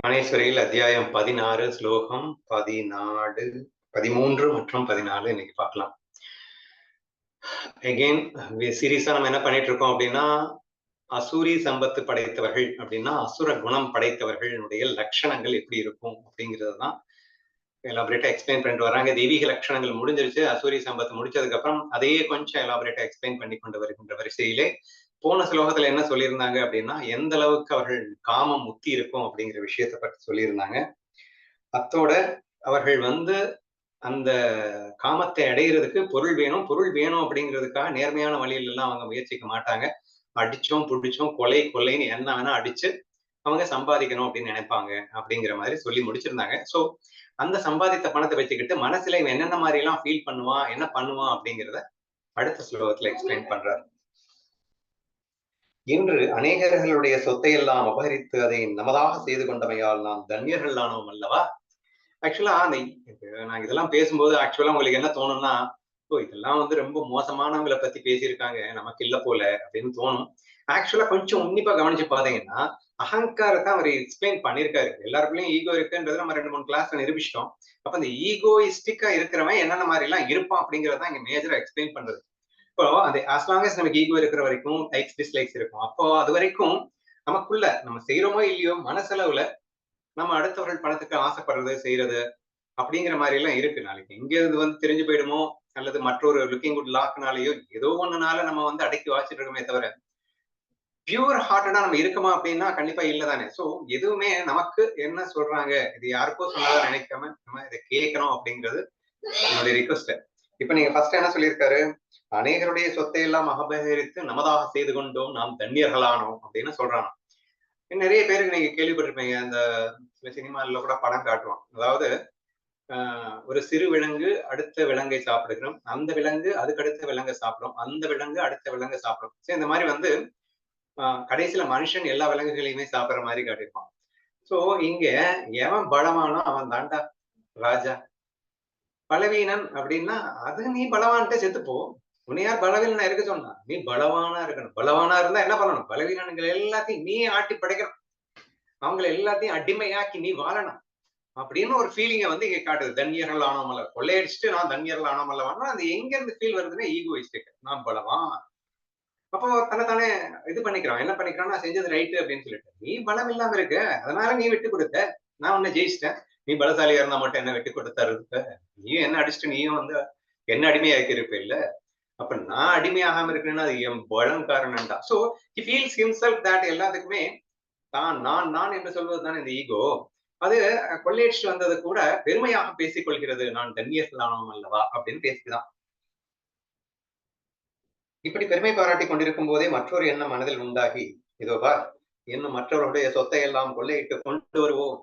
ஞானேஸ்வரியில் அத்தியாயம் 16 ஸ்லோகம் 14 13 மற்றும் 14 இன்னைக்கு பார்க்கலாம். அகெயின் சீரியஸா நம்ம என்ன பண்ணிட்டு இருக்கோம் அப்படின்னா, அசூரி சம்பத்து படைத்தவர்கள் அப்படின்னா அசுர குணம் படைத்தவர்களுடைய லட்சணங்கள் எப்படி இருக்கும் அப்படிங்கிறது தான் எலாபரேட்டா எக்ஸ்பிளைன் பண்ணிட்டு வராங்க. தெய்வீக லட்சணங்கள் முடிஞ்சிருச்சு. அசூரி சம்பத்து முடிச்சதுக்கு அப்புறம் அதையே கொஞ்சம் எலாபரேட்டா எக்ஸ்பிளைன் பண்ணி கொண்டு வருகின்ற வரிசையிலே போன ஸ்லோகத்துல என்ன சொல்லியிருந்தாங்க அப்படின்னா, எந்த அளவுக்கு அவர்கள் காமம் முத்தி இருக்கும் அப்படிங்கிற விஷயத்தை பற்றி சொல்லியிருந்தாங்க. அத்தோட அவர்கள் அந்த காமத்தை அடைகிறதுக்கு பொருள் வேணும் அப்படிங்கிறதுக்காக நேர்மையான வழியில எல்லாம் அவங்க முயற்சிக்க மாட்டாங்க. அடிச்சோம் புடிச்சோம் கொலைன்னு என்ன வேணா அடிச்சு அவங்க சம்பாதிக்கணும் அப்படின்னு நினைப்பாங்க அப்படிங்கிற மாதிரி சொல்லி முடிச்சிருந்தாங்க. சோ அந்த சம்பாதித்த பணத்தை வச்சுக்கிட்டு மனசுல இவன் என்னென்ன மாதிரி எல்லாம் ஃபீல் பண்ணுவான், என்ன பண்ணுவான் அப்படிங்கிறத அடுத்த ஸ்லோகத்துல எக்ஸ்பிளைன் பண்றாரு. இன்று அநேகர்களுடைய சொத்தை எல்லாம் அபகரித்து அதை நமதாக செய்து கொண்டமையால் நாம் தன்யர்கள் ஆனோம் அல்லவா. ஆக்சுவலா நான் இதெல்லாம் பேசும்போது ஆக்சுவலா உங்களுக்கு என்ன தோணும்னா, இதெல்லாம் ரொம்ப மோசமானவங்களை பத்தி பேசியிருக்காங்க, நமக்கு இல்ல போல அப்படின்னு தோணும். ஆக்சுவலா கொஞ்சம் உன்னிப்பா கவனிச்சு பாத்தீங்கன்னா, அகங்காரத்தை அவர் எக்ஸ்பிளைன் பண்ணிருக்காரு. எல்லாருக்குள்ளயும் ஈகோ இருக்குன்றது நம்ம 2-3 கிளாஸ் நிரூபிச்சிட்டோம். அப்ப அந்த ஈகோயிஸ்டிக்கா இருக்கிறவன் என்னென்ன மாதிரி எல்லாம் இருப்பான் அப்படிங்கறதான் இங்க மேஜரா எக்ஸ்பிளைன் பண்றது. இப்போ அது as long as நமக்கு ஈகோ இருக்கிற வரைக்கும் லைக்ஸ் டிஸ்லைக்ஸ் இருக்கும். அப்போ அது வரைக்கும் நமக்குள்ள நம்ம செய்யறோமோ இல்லையோ மனசளவுல நம்ம அடுத்தவர்கள் பணத்துக்கு ஆசைப்படுறது செய்யறது அப்படிங்கிற மாதிரி எல்லாம் இருக்கு. நாளைக்கு எங்க இருந்து தெரிஞ்சு போயிடுமோ அல்லது மற்றொரு லுக்கிங் குட் லாக்னாலேயோ ஏதோ ஒண்ணுனால நம்ம அடக்கி வாச்சிட்டு இருக்கோமே தவிர பியூர் ஹார்ட்டடா நம்ம இருக்கமா அப்படின்னா கண்டிப்பா இல்லதானே. சோ எதுவுமே நமக்கு என்ன சொல்றாங்க, இது யாருக்கோ சொன்னதா நினைக்காம நம்ம இதை கேட்கணும் அப்படிங்கிறது என்னுடைய ரிக்வெஸ்ட். இப்ப நீங்க ஃபர்ஸ்ட் என்ன சொல்லியிருக்காரு, அநேகருடைய சொத்தை எல்லாம் அபகரித்து நமதாக செய்து கொண்டோம், நாம் தன்யர்களானோம் அப்படின்னு சொல்றாங்க. நிறைய பேருக்கு நீங்க கேள்விப்பட்டிருப்பீங்க, அந்த சில சினிமால கூட படம் காட்டுவான். அதாவது ஒரு சிறு விலங்கு அடுத்த விலங்கை சாப்பிடுகிறோம், அந்த விலங்கு அதுக்கு அடுத்த விலங்கை சாப்பிடும், அந்த விலங்கு அடுத்த விலங்கை சாப்பிடும். சரி, இந்த மாதிரி கடைசியில மனுஷன் எல்லா விலங்குகளையுமே சாப்பிடுற மாதிரி காட்டியிருப்பான். சோ இங்க எவன் பலமானோ அவன் தாண்டா ராஜா. பலவீனன் அப்படின்னா அது நீ பலவான்ட்டு செத்துப்போ. உன்னை யார் பலவீனனா இருக்க சொன்னா? நீ பலவானா இருக்கணும். பலவானா இருந்தா என்ன பண்ணணும்? பலவீனங்கள் எல்லாத்தையும் நீ ஆட்டி படைக்கணும். அவங்களை எல்லாத்தையும் அடிமையாக்கி நீ வாழணும் அப்படின்னு ஒரு ஃபீலிங்கை இங்க காட்டுது. தன்யர்கள் ஆனோமல்ல, கொள்ளையடிச்சுட்டு நான் தன்யர்கள் ஆனோமல்லவான்னா அது எங்க இருந்து ஃபீல் வருதுன்னா ஈகோயிஸ்டிக். நான் பலவான். அப்போ தன்னைத்தானே இது பண்ணிக்கிறான். என்ன பண்ணிக்கிறான், நான் செஞ்சது ரைட்டு அப்படின்னு சொல்லிட்டு. நீ பலம் இல்லாம இருக்க, அதனால நீ விட்டு கொடுத்த, நான் உன்னை ஜெயிச்சிட்டேன். நீ பலசாலியா இருந்தா மட்டும் என்ன விட்டு கொடுத்தாரு? நீயும் என்ன அடிச்சுட்டு நீயும் என்ன அடிமையாக்கி இருப்ப இல்ல. அப்ப நான் அடிமையாகாம இருக்கேன்னா அது என் பலம் காரணம் தான். So he feels himself that எல்லாத்துக்குமே நான் என்று சொல்வது தான் இந்த ஈகோ. அது கொள்ளையடிச்சு வந்தது கூட பெருமையாக பேசிக் கொள்கிறது. நான் தன்யர்களானோம் அல்லவா அப்படின்னு பேசிதான். இப்படி பெருமை பாராட்டி கொண்டிருக்கும் போதே மற்றொரு எண்ணம் மனதில் உண்டாகி, இதோ பார், இன்னும் மற்றவருடைய சொத்தை எல்லாம் கொள்ளையிட்டு கொண்டு வருவோம்.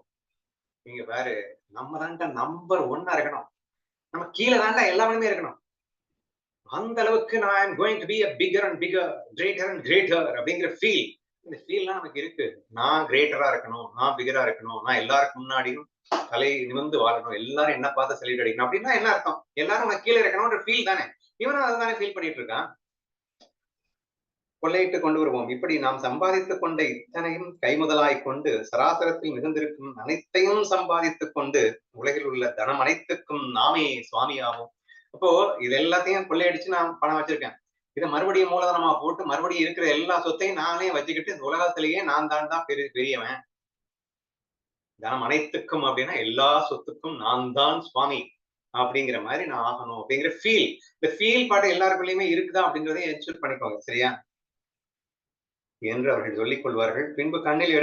நீங்க பாரு, நம்ம தாண்டா நம்பர் 1 இருக்கணும், நம்ம கீழே தாண்டா எல்லாமே இருக்கணும். அந்த அளவுக்கு நான் going to be a bigger and bigger, greater and greater அப்படிங்கிற ஃபீல். இந்த ஃபீல்லாம் நமக்கு இருக்கு. நான் கிரேட்டரா இருக்கணும், நான் பிகரா இருக்கணும், நான் எல்லாருக்கும் முன்னாடியும் தலை நிமிர்ந்து வாழணும், எல்லாரும் என்ன பார்த்து செலிட் அடிக்கணும் அப்படின்னா என்ன அர்த்தம்? எல்லாரும் நான் கீழே இருக்கணும்ன்ற ஃபீல் தானே. இவனும் அதுதானே ஃபீல் பண்ணிட்டு இருக்கான். கொள்ளையிட்டு கொண்டு வருவோம். இப்படி நாம் சம்பாதித்துக் கொண்ட இத்தனையும் கைமுதலாய் கொண்டு சராசரத்தில் மிகுந்திருக்கும் அனைத்தையும் சம்பாதித்துக் கொண்டு உலகில் உள்ள தனம் அனைத்துக்கும் நாமே சுவாமியாகும். அப்போ இது எல்லாத்தையும் கொள்ளையடிச்சு நான் பணம் வச்சிருக்கேன். இதை மறுபடியும் மூலதனமா போட்டு மறுபடியும் இருக்கிற எல்லா சொத்தையும் நானே வச்சுக்கிட்டு இந்த உலகத்திலேயே நான் தான் பெரியவன். தனம் அனைத்துக்கும் அப்படின்னா எல்லா சொத்துக்கும் நான் தான் சுவாமி அப்படிங்கிற மாதிரி நான் ஆகணும் அப்படிங்கிற ஃபீல். இந்த ஃபீல் பாட்டு எல்லாருக்குள்ளயுமே இருக்குதா அப்படிங்கிறதையும் என்ஷூர் பண்ணிக்கோங்க, சரியா என்று அவர்கள் சொல்லிக் கொள்வார்கள். பின்பு கண்ணில்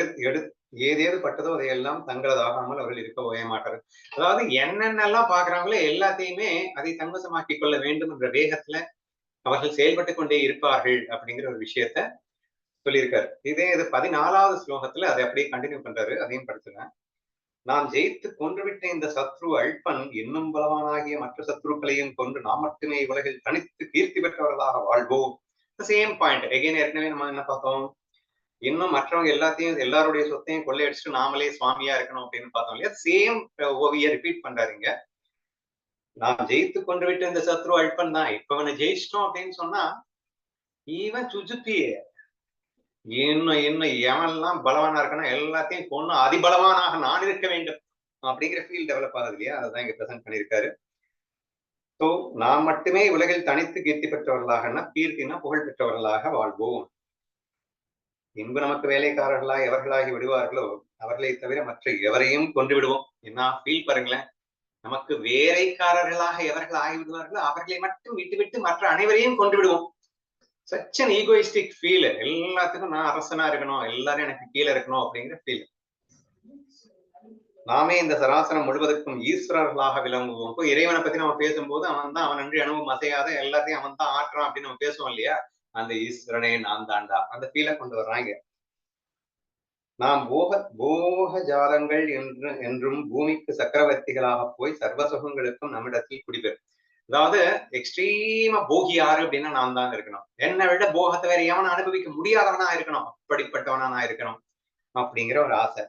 ஏதேது பட்டதோ அதையெல்லாம் தங்களதாகாமல் அவர்கள் இருக்க ஓய மாட்டார்கள். அதாவது என்னென்னலாம் பாக்குறாங்களோ எல்லாத்தையுமே அதை தன்வசமாக்கிக் கொள்ள வேண்டும் என்ற வேகத்துல அவர்கள் செயல்பட்டு கொண்டே இருப்பார்கள் அப்படிங்கிற ஒரு விஷயத்த சொல்லியிருக்காரு. இது 14வது ஸ்லோகத்துல அதை அப்படியே கண்டினியூ பண்றாரு. அதையும் படிச்சுங்க. நாம் ஜெயித்து கொன்றுவிட்ட இந்த சத்ரு அல்பன் இன்னும் பலவானாகிய மற்ற சத்ருக்களையும் கொன்று நாம் மட்டுமே உலகில் தனித்து கீர்த்தி பெற்றவர்களாக வாழ்வோம். Same point again. ஏற்கனவே நம்ம என்ன பார்த்தோம், இன்னும் மற்றவங்க எல்லாருடைய சொத்தையும் கொள்ளையடிச்சுட்டு நாமளே சுவாமியா இருக்கணும் அப்படின்னு பார்த்தோம் இல்லையா. சேம் ஓவிய ரிப்பீட் பண்றாருங்க. நான் ஜெயித்து கொண்டு விட்டு இந்த சத்ரு அல்பன் தான், இப்ப அவனை ஜெயிச்சிட்டோம் அப்படின்னு சொன்னா இவன் சுஜுக்கியே இன்னும் இன்னும் எவன்லாம் பலவானா இருக்கணும் எல்லாத்தையும் கொண்டு அதிபலவானாக நான் இருக்க வேண்டும் அப்படிங்கிற ஃபீல் டெவலப் ஆகுது இல்லையா? அதான் இங்க பிரசன்ட் பண்ணியிருக்காரு. ஸோ நாம் மட்டுமே உலகில் தனித்து கீர்த்தி பெற்றவர்களாகனா கீர்த்தினா புகழ் பெற்றவர்களாக வாழ்வோம். இன்பு நமக்கு வேலைக்காரர்களா எவர்களாகி விடுவார்களோ அவர்களை தவிர மற்ற எவரையும் கொண்டு விடுவோம். என்ன ஃபீல் பாருங்களேன். நமக்கு வேலைக்காரர்களாக எவர்கள் ஆகிவிடுவார்களோ அவர்களை மட்டும் விட்டுவிட்டு மற்ற அனைவரையும் கொண்டு விடுவோம். Such an egoistic feel. எல்லாத்துக்கும் நான் அரசனா இருக்கணும், எல்லாரும் எனக்கு கீழே இருக்கணும் அப்படிங்கிற ஃபீல். நாமே இந்த சராசரம் முழுவதற்கும் ஈஸ்வரர்களாக விளங்குவோம். இப்போ இறைவனை பத்தி நம்ம பேசும்போது அவன் தான் அவன் நன்றி அனுபவம் அசையாத எல்லாத்தையும் அவன் தான் ஆற்றுறான் அப்படின்னு நம்ம பேசுவோம் இல்லையா? அந்த ஈஸ்வரனே நான் தாண்டா அந்த ஃபீலை கொண்டு வர்றாங்க. நாம் போக ஜாலங்கள் என்றும் பூமிக்கு சக்கரவர்த்திகளாக போய் சர்வ சுகங்களுக்கும் நம்மிடத்தில் குடிபெறும். அதாவது எக்ஸ்ட்ரீமா போகி யாரு அப்படின்னா நான் தான் இருக்கணும். என்னை விட போகத்தை வேற எவனை அனுபவிக்க முடியாதவனா இருக்கணும், அப்படிப்பட்டவனா நான் இருக்கணும் அப்படிங்கிற ஒரு ஆசை.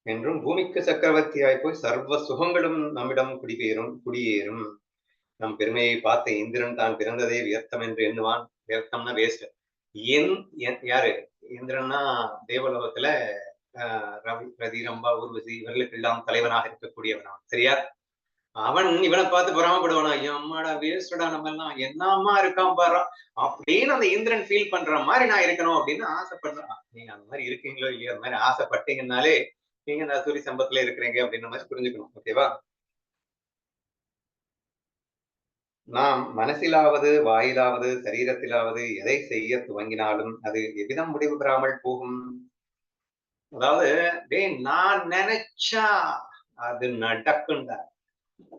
என்றும் பூமிக்கு சக்கரவர்த்தியாய் போய் சர்வ சுகங்களும் நம்மிடம் குடியேறும். நம் பெருமையை பார்த்த இந்திரன் தான் பிறந்ததே வியர்த்தம் என்று எண்ணுவான். வியர்த்தம்னா வேஸ்ட். யாரு இந்திரன்னா தேவலோகத்துல ரதி ரம்பா ஊர்வசி இவர்களுக்கு எல்லாம் தலைவனாக இருக்கக்கூடியவன் சரியா? அவன் இவனை பார்த்து பொறாமப்படுவானா, அம்மாடா வேஸ்டடா நம்ம எல்லாம் என்னம்மா இருக்கான் பாரு அப்படின்னு அந்த இந்திரன் ஃபீல் பண்ற மாதிரி நான் இருக்கணும் அப்படின்னு ஆசைப்படுறான். நீங்க அந்த மாதிரி இருக்கீங்களோ இல்லையோ அந்த மாதிரி ஆசைப்பட்டீங்கன்னாலே நீங்க இந்த சூரிய சம்பத்துல இருக்கிறீங்க அப்படின்ற மாதிரி புரிஞ்சுக்கணும். ஓகேவா? நாம் மனசிலாவது வாயிலாவது சரீரத்திலாவது எதை செய்ய துவங்கினாலும் அது எவ்விதம் முடிவு பெறாமல் போகும். அதாவது நான் நினைச்சா அது நடக்கும்டா.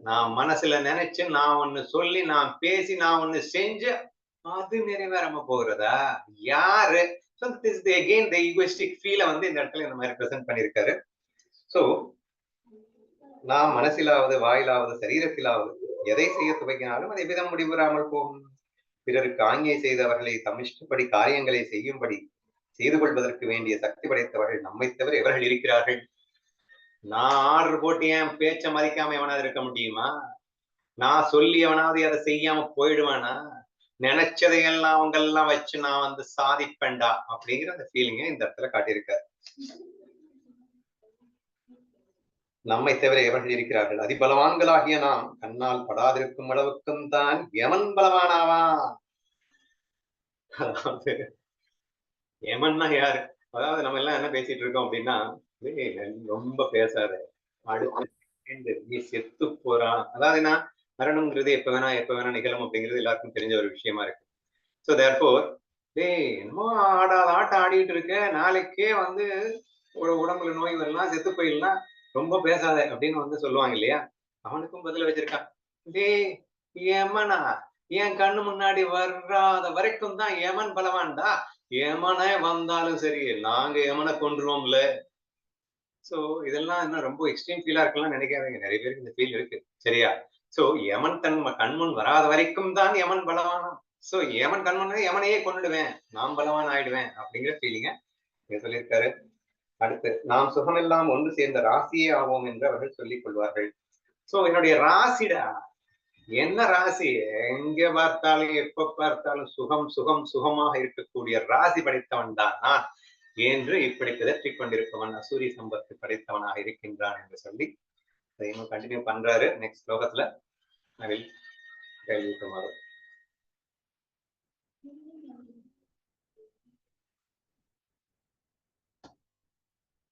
நான் மனசுல நினைச்சு நான் ஒண்ணு சொல்லி நான் பேசி நான் ஒண்ணு செஞ்சு அது நிறைவேறாம போகிறதா? யாரு? அகெயின் த ஈகோயிஸ்டிக் ஃபீலை வந்து இந்த இடத்துல இந்த மாதிரி பிரசன்ட் பண்ணியிருக்காரு. சோ நாம் மனசிலாவது வாயிலாவது சரீரத்திலாவது எதை செய்ய துவங்கினாலும் அது எவ்விதம் முடிவுறாமல் போகும். பிறருக்கு ஆங்கே செய்தவர்களை தம்மிஷ்டப்படி காரியங்களை செய்யும்படி செய்து கொள்வதற்கு வேண்டிய சக்தி படைத்தவர்கள் நம்மை தவிர எவர்கள் இருக்கிறார்கள்? நான் ஆர்டர் போட்டு என் பேச்ச மதிக்காம எவனாவது இருக்க முடியுமா? நான் சொல்லி எவனாவது அதை செய்யாம போயிடுவானா? நினைச்சதையெல்லாம் அவங்க எல்லாம் வச்சு நான் வந்து சாதிப்பேன்டா அப்படிங்கிற அந்த ஃபீலிங்க இந்த இடத்துல காட்டியிருக்காரு. நம்மை தவிர எவர்கள் இருக்கிறார்கள்? அதிபலவான்களாகிய நாம் கண்ணால் படாதிருக்கும் அளவுக்கும் தான் எவன் பலவானாவான். அதாவது எமன்னா யாரு? அதாவது நம்ம எல்லாம் என்ன பேசிட்டு இருக்கோம் அப்படின்னா, ரொம்ப பேசாத அடுத்த நீ செத்து போறான். அதாவது என்ன மரணம்ங்கிறது எப்ப வேணா நிகழும் அப்படிங்கிறது எல்லாருக்கும் தெரிஞ்ச ஒரு விஷயமா இருக்கு. சோ தேர்ஃபோர் என்னமோ ஆடாத ஆட்டம் ஆடிட்டு இருக்க, நாளைக்கே வந்து ஒரு உடம்புல நோய் வரலாம், செத்து போயிடலாம், ரொம்ப பேசாத அப்படின்னு வந்து சொல்லுவாங்க இல்லையா? அவனுக்கும் பதில் வச்சிருக்கான். டேய் யமனா என் கண்ணு முன்னாடி வர்றாத வரைக்கும் தான் யமன் பலவான்டா. யமனே வந்தாலும் சரி நாங்க யமனை கொன்றுவோம்ல. சோ இதெல்லாம் இன்னும் ரொம்ப எக்ஸ்ட்ரீம் ஃபீலா இருக்கலாம் நினைக்காதீங்க. நிறைய பேருக்கு இந்த ஃபீல் இருக்கு. சரியா? சோ யமன் தன் கண்முன் வராத வரைக்கும் தான் யமன் பலவானா. சோ யமன் கண்முன்னே யமனையே கொன்னுடுவேன், நான் பலவான் ஆயிடுவேன் அப்படிங்கிற ஃபீலிங்க சொல்லியிருக்காரு. அடுத்து நாம் சுகமெல்லாம் ஒன்று சேர்ந்த ராசியே ஆவோம் என்று அவர்கள் சொல்லிக் கொள்வார்கள். சோ என்னுடைய ராசிடா, என்ன ராசி? எங்க பார்த்தாலும் எப்ப பார்த்தாலும் சுகம் சுகம் சுகமாக இருக்கக்கூடிய ராசி படைத்தவன் தான் நான் என்று இப்படி பிதற்றிக் கொண்டிருப்பவன் அசூரிய சம்பத்து படைத்தவனாக இருக்கின்றான் என்று சொல்லி அதை இன்னும் கண்டினியூ பண்றாரு நெக்ஸ்ட் ஸ்லோகத்துல. I will tell you tomorrow.